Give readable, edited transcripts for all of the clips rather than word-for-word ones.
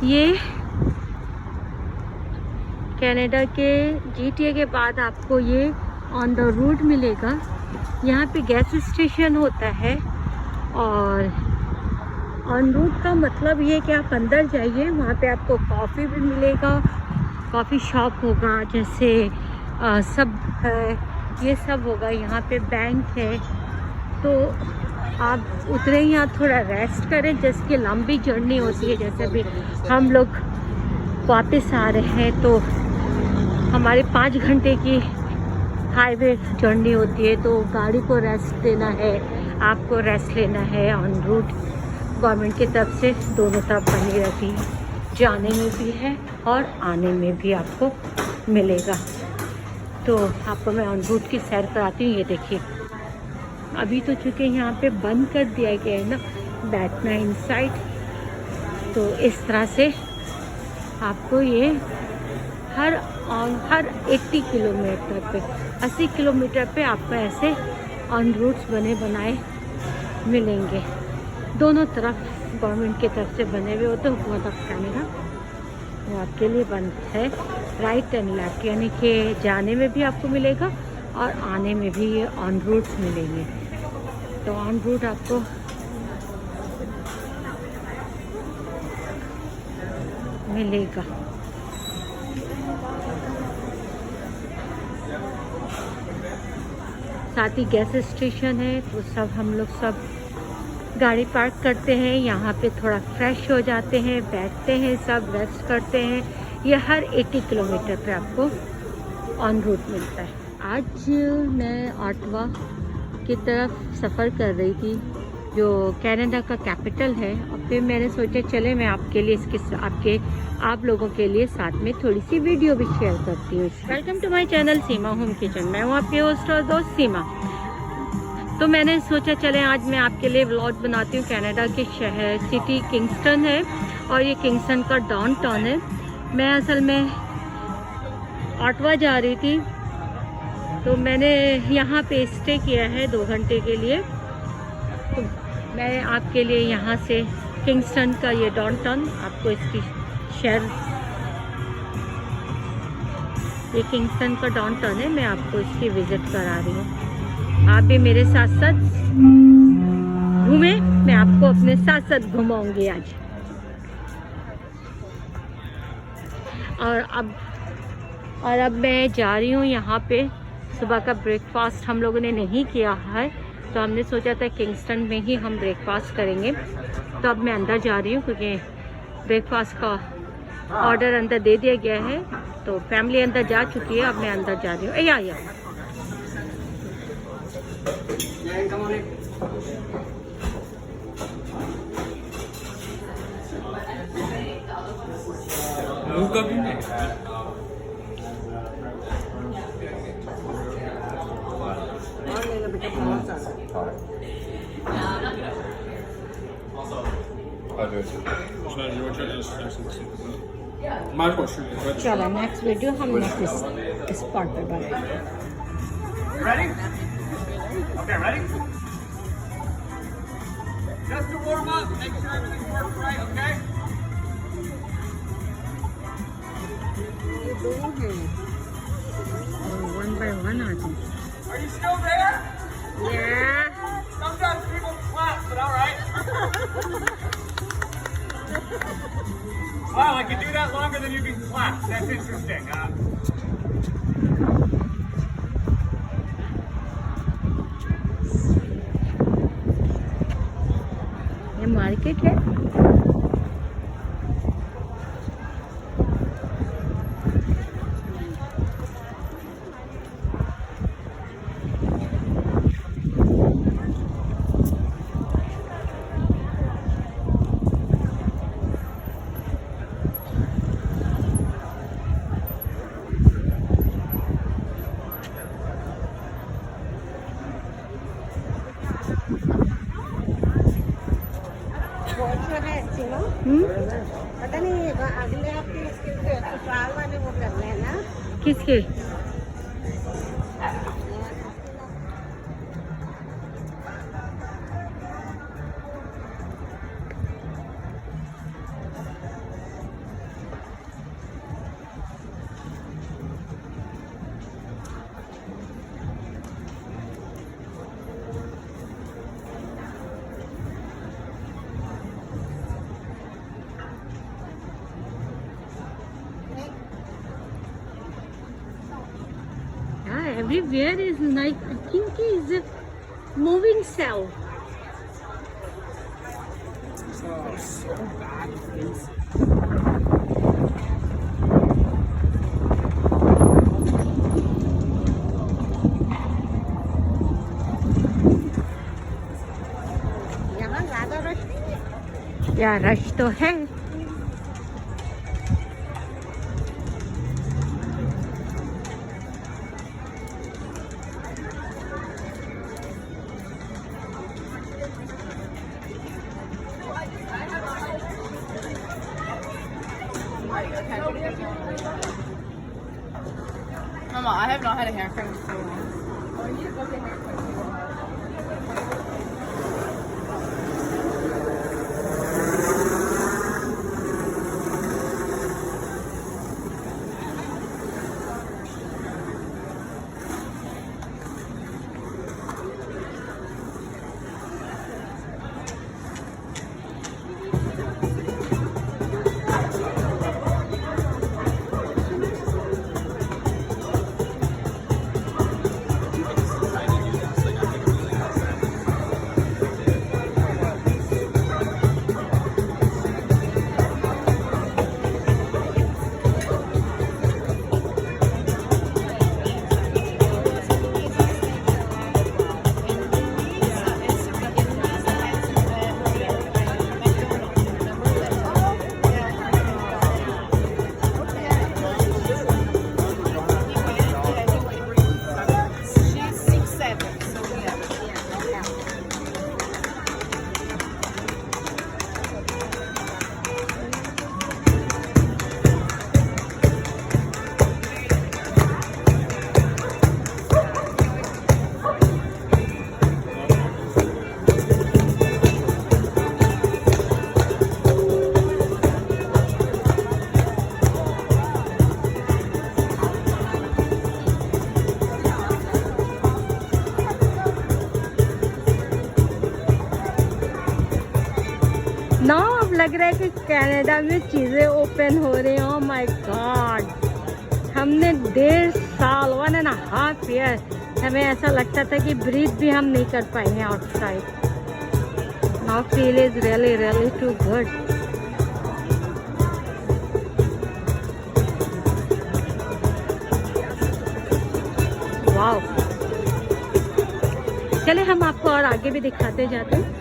ये कनाडा के GTA के बाद आपको ये ऑन द रोड मिलेगा। यहाँ पे गैस स्टेशन होता है और ऑन रोड का मतलब ये कि आप अंदर जाइए, वहाँ पे आपको कॉफ़ी भी मिलेगा, कॉफ़ी शॉप होगा, जैसे सब है, ये सब होगा। यहाँ पे बैंक है, तो आप उतरे यहाँ थोड़ा रेस्ट करें। जिसकी लंबी जर्नी होती है, जैसे भी हम लोग वापस आ रहे हैं तो हमारी 5 घंटे की हाईवे जर्नी होती है, तो गाड़ी को रेस्ट देना है, आपको रेस्ट लेना है। ऑन रूट गवर्नमेंट की तरफ से दोनों तरफ बनी रहती है, जाने में भी है और आने में भी आपको मिलेगा। तो आपको मैं ऑन रूट की सैर कराती हूँ। ये देखिए, अभी तो चूँकि यहाँ पे बंद कर दिया गया है ना बैठना इनसाइड, तो इस तरह से आपको ये हर 80 किलोमीटर पे 80 किलोमीटर पे आपको ऐसे ऑन रूट्स बने बनाए मिलेंगे। दोनों तरफ गवर्नमेंट की तरफ से बने हुए होते हैं। हुकूमत ऑफ कनाडा वो आपके लिए बंद है, राइट एंड लेफ्ट, यानी कि जाने में भी आपको मिलेगा और आने में भी ये ऑन रूट्स मिलेंगे। तो ऑन रूट आपको मिलेगा। साथ ही गैस स्टेशन है, तो सब हम लोग सब गाड़ी पार्क करते हैं, यहाँ पे थोड़ा फ्रेश हो जाते हैं, बैठते हैं, सब रेस्ट करते हैं। ये हर 80 किलोमीटर पे आपको ऑन रूट मिलता है। आज मैं ऑटवा की तरफ सफ़र कर रही थी, जो कनाडा का कैपिटल है, और फिर मैंने सोचा चले मैं आपके लिए आप लोगों के लिए साथ में थोड़ी सी वीडियो भी शेयर करती हूँ। Welcome to my channel Seema home kitchen. मैं हूँ आपकी होस्ट और दोस्त सीमा। तो मैंने सोचा चले आज मैं आपके लिए व्लॉग बनाती हूँ। कनाडा के शहर सिटी किंगस्टन है और ये किंगस्टन का डाउनटाउन है। मैं असल में ऑटवा जा रही थी, तो मैंने यहाँ पे स्टे किया है 2 घंटे के लिए। तो मैं आपके लिए यहाँ से किंगस्टन का ये डाउनटाउन, आपको इसकी शहर, ये किंगस्टन का डाउनटाउन है, मैं आपको इसकी विज़िट करा रही हूँ। आप भी मेरे साथ साथ घूमें, मैं आपको अपने साथ साथ घुमाऊंगी आज। और अब मैं जा रही हूँ यहाँ पे। सुबह का ब्रेकफास्ट हम लोगों ने नहीं किया है, तो हमने सोचा था किंगस्टन में ही हम ब्रेकफास्ट करेंगे। तो अब मैं अंदर जा रही हूँ क्योंकि ब्रेकफास्ट का ऑर्डर अंदर दे दिया गया है, तो फैमिली अंदर जा चुकी है। अब मैं अंदर जा रही हूँ। या चलो नेक्स्ट वीडियो हम नेक्स्ट स्पॉट पे बनाएंगे। Ready? Okay, ready? Just to warm up, make sure everything works right, okay? One by one आते हैं। Are you still there? Yeah. Sometimes people clap, but all right. Wow, I can do that longer than you can clap. That's interesting. ये market है। पता नहीं अगले हफ्ते इसके ससुराल वाले वो कर रहे हैं ना। किसके? Everywhere is like, I think is a moving cell. Oh, so bad. यहाँ ज्यादा रश नहीं है। या रश तो है। Mama, I have not had a haircut in so long. ना अब लग रहा है कि कनाडा में चीज़ें ओपन हो रही हैं। ओह माय गॉड, हमने 1.5 साल 1.5 ईयर हमें ऐसा लगता था कि ब्रीथ भी हम नहीं कर पाएंगे outside. Now feel is really really too good. Wow, चले हम आपको और आगे भी दिखाते जाते हैं।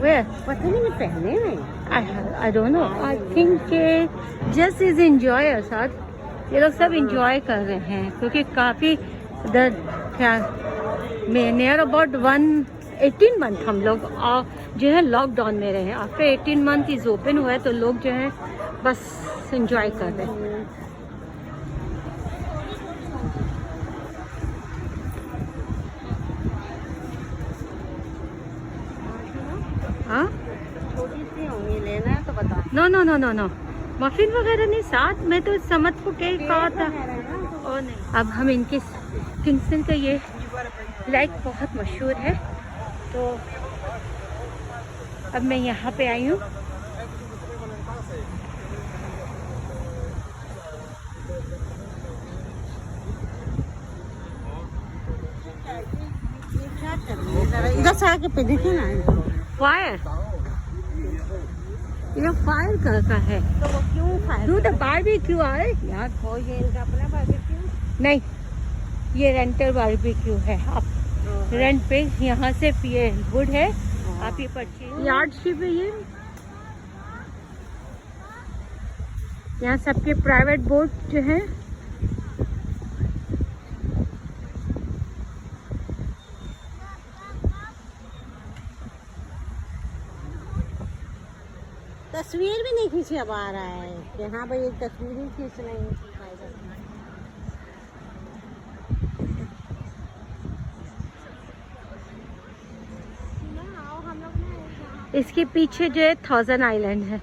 Where? पता नहीं मैं पहने नहीं। I don't know. I think just is enjoy साथ ये लोग सब enjoy कर रहे हैं क्योंकि काफी नियर अबाउट 18 मंथ हम लोग जो है लॉकडाउन में रहे। आफ्टर 18 मंथ इज ओपन हुआ है तो लोग जो है बस enjoy कर रहे हैं। हाँ, छोटी सी होंगी, लेना है तो बता। No no no no no, muffin वगैरह नहीं साथ में, तो समझ को केक कहा था। और नहीं, अब हम इनके किंगस्टन का ये लाइक बहुत मशहूर है तो अब मैं यहाँ पे आई हूँ। इधर से आके पे देखे ना फायर ये फायर का है। तो वो क्यों खाए? डू द बारबेक्यू आए यार। हो ये इनका अपना बारबेक्यू? नहीं, ये रेंटल बारबेक्यू है। आप रेंट पे यहाँ से ये वुड है, आप ये परचेज। यार्ड शिप है ये। यहाँ सबके प्राइवेट बोट जो है। तस्वीर भी नहीं खींची अब आ रहा है कि हाँ भाई एक तस्वीर ही खींच रहे हैं। इसके पीछे जो है 1000 आइलैंड है।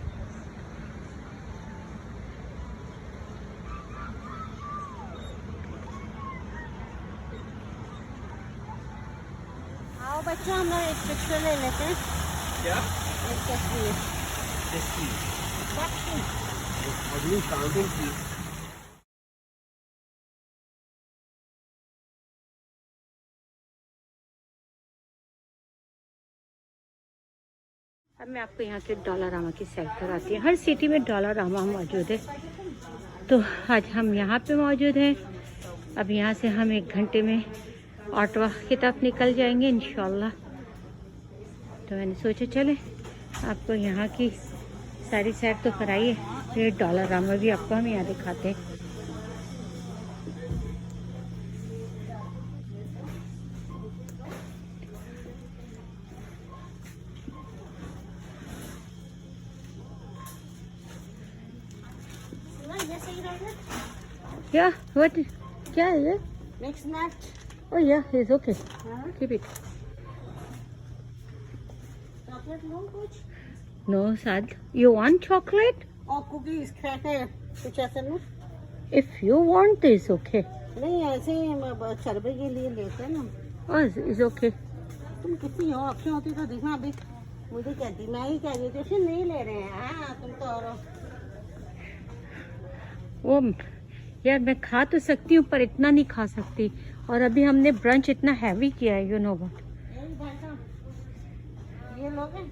आओ बच्चों हम लोग एक पिक्चर ले लेते हैं। क्या? एक तस्वीर। अगली काउंटिंग की। अब मैं आपको यहाँ के डॉलरामा की सैर कराती हूँ। हर सिटी में डॉलरामा मौजूद है, तो आज हम यहाँ पे मौजूद हैं। अब यहाँ से हम 1 घंटे में ऑटवा की तरफ निकल जाएंगे इंशाल्लाह। तो मैंने सोचा चले आपको यहाँ की सारी सैर तो कराइए, फिर डॉलरामा भी आपको हम यहाँ दिखाते हैं। या व्हाट, क्या है ये? Next match. Oh yeah is okay, keep it. Chocolate लो कुछ? नो साद, यू वांट चॉकलेट? और कुकीज क्रैकर कुछ ऐसा लो। If you want is okay. नहीं ऐसे ही चरबे के लिए लेते हैं ना। Oh is okay. तुम कितनी हो अच्छी होती तो देखना अभी मुझे कहती, मैं ही कह रही थी फिर नहीं ले रहे हैं। हाँ तुम तो और वो यार मैं खा तो सकती हूँ पर इतना नहीं खा सकती, और अभी हमने ब्रंच इतना हैवी किया है, यू नो व्हाट। यही भाई साहब ये लोग हैं।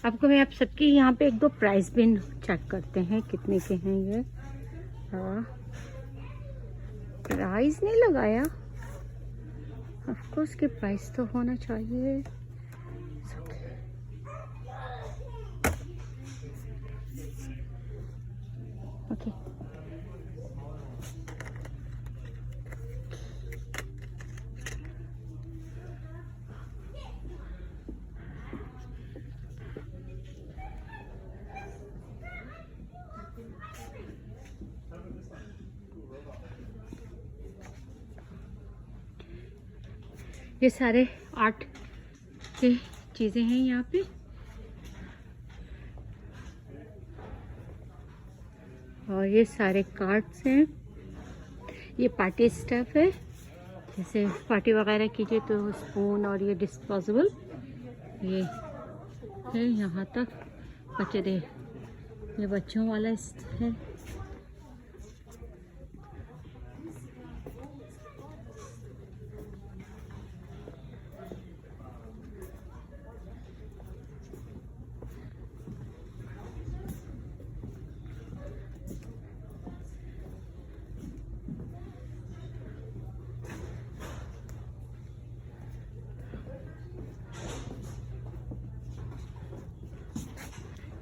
आपको मैं आप सबकी यहाँ पे 1-2 प्राइस बिन चेक करते हैं कितने के हैं ये। हाँ प्राइस नहीं लगाया, ऑफ कोर्स के प्राइस तो होना चाहिए। ओके ये सारे आर्ट के चीज़ें हैं यहाँ पे। और ये सारे कार्ड्स हैं। ये पार्टी स्टफ है, जैसे पार्टी वगैरह कीजिए तो स्पून और ये डिस्पोजेबल ये है यहाँ तक। बच्चे दे, ये बच्चों वाला है।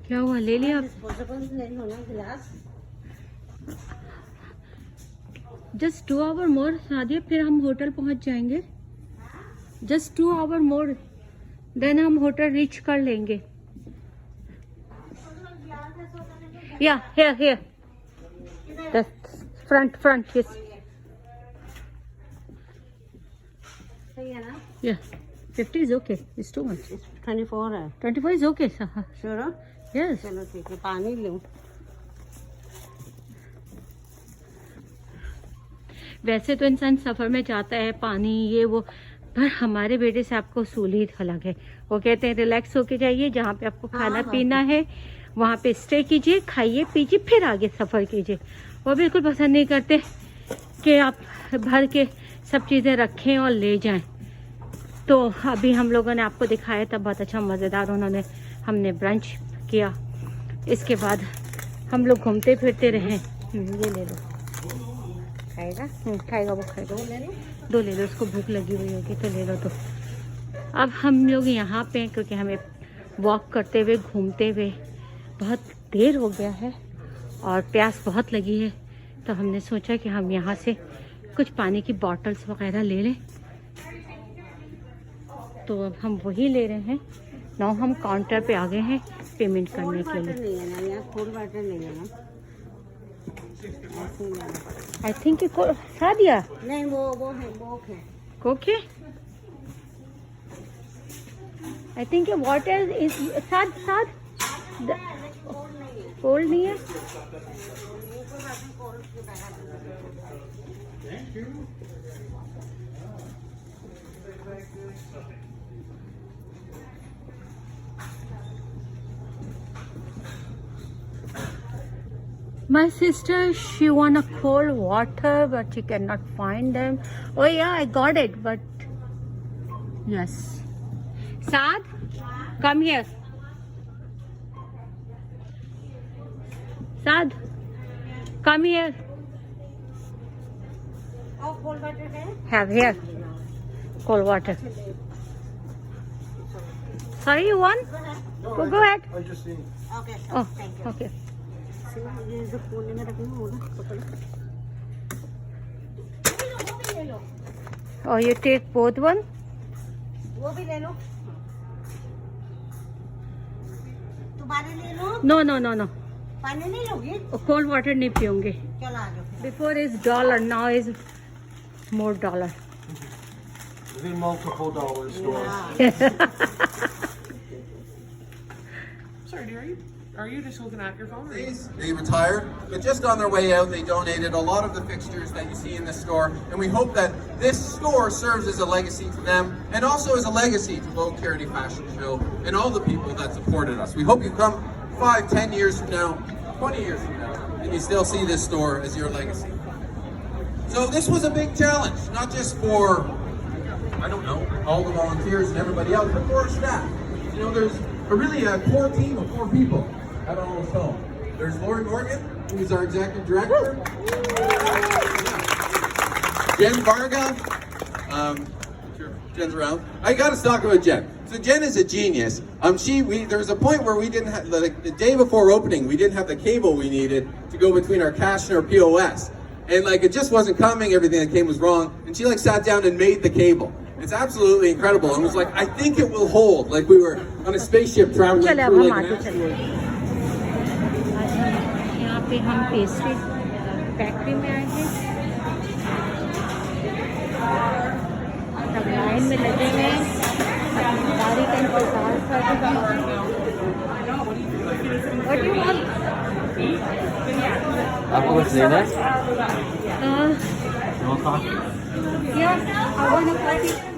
क्या हुआ, ले लिया? डिस्पोजेबल नहीं होना गिलास। जस्ट 2 आवर मोर सादिया, फिर हम होटल पहुंच जाएंगे। जस्ट 2 आवर मोर, देन हम होटल रीच कर लेंगे। या हियर द फ्रंट यस। सही है ना? या 50 is okay, it's too much। 24 है। 24 is okay sir। श्योर हो? Yes। चलो ठीक है, पानी लूं। वैसे तो इंसान सफ़र में जाता है, पानी ये वो पर हमारे बेटे से आपको उसूल ही अलग है। वो कहते हैं रिलैक्स होके जाइए, जहाँ पे आपको खाना पीना है वहाँ पे स्टे कीजिए, खाइए पीजिए, फिर आगे सफ़र कीजिए। वो बिल्कुल पसंद नहीं करते कि आप भर के सब चीज़ें रखें और ले जाएं। तो अभी हम लोगों ने आपको दिखाया था, बहुत अच्छा मज़ेदार हमने ब्रंच किया। इसके बाद हम लोग घूमते फिरते रहे। ये ले लो, खाएगा? खाएगा, वो खाएगा। दो ले लो, उसको भूख लगी हुई होगी तो ले लो। तो अब हम लोग यहाँ पे हैं क्योंकि हमें वॉक करते हुए घूमते हुए बहुत देर हो गया है और प्यास बहुत लगी है। तो हमने सोचा कि हम यहाँ से कुछ पानी की बॉटल्स वगैरह ले लें। तो अब हम वही ले रहे हैं। नाउ हम काउंटर पे आ गए हैं पेमेंट करने के लिए। आई थिंक दिया नहीं, वो है कोक है। आई थिंक वाटर इज साथ कोल्ड नहीं है। My sister, she want a cold water, but she cannot find them. Oh yeah, I got it, but yes. Saad, come here. Saad, come here. और cold water है? Have here. Cold water. Sorry, you want? Go ahead. Okay, Oh, thank you. okay. ये जो कोने में रखी हूँ ना, पकड़। वो भी ले लो। Oh, you take both one? वो भी ले लो। तुम्हारे ले लो। No. पानी नहीं लोगी? Cold water नहीं पियूंगे। चलो आ जाओ। Before is $1, now is more $1. Within multiple dollar stores. Sorry, dear, are you just looking at your phone? Or They retired, but just on their way out, they donated a lot of the fixtures that you see in the store, and we hope that this store serves as a legacy to them, and also as a legacy to Low Charity Fashion Show, and all the people that supported us. We hope you come 5, 10 years from now, 20 years from now, and you still see this store as your legacy. So this was a big challenge, not just for, I don't know, all the volunteers and everybody else, but for our staff. You know, there's a core team of 4 people at Almost Home. There's Lori Morgan, who's our executive director. Jen Varga. Sure, Jen's around. I gotta talk about Jen. So Jen is a genius. There was a point where we didn't have, like the day before opening, we didn't have the cable we needed to go between our cash and our POS. And like it just wasn't coming, everything that came was wrong. And she like sat down and made the cable. It's absolutely incredible. And was like, I think it will hold. Like we were on a spaceship traveling चले अब through हम like आगे an चले। आज हम यहाँ पे हम पेस्ट्री फैक्ट्री में आए हैं। सब लाइन में लगे हुए हैं, अपनी बारी का इंतजार कर रहे हैं। What do you want? आपको कुछ लेना है? Yeah, I want a coffee.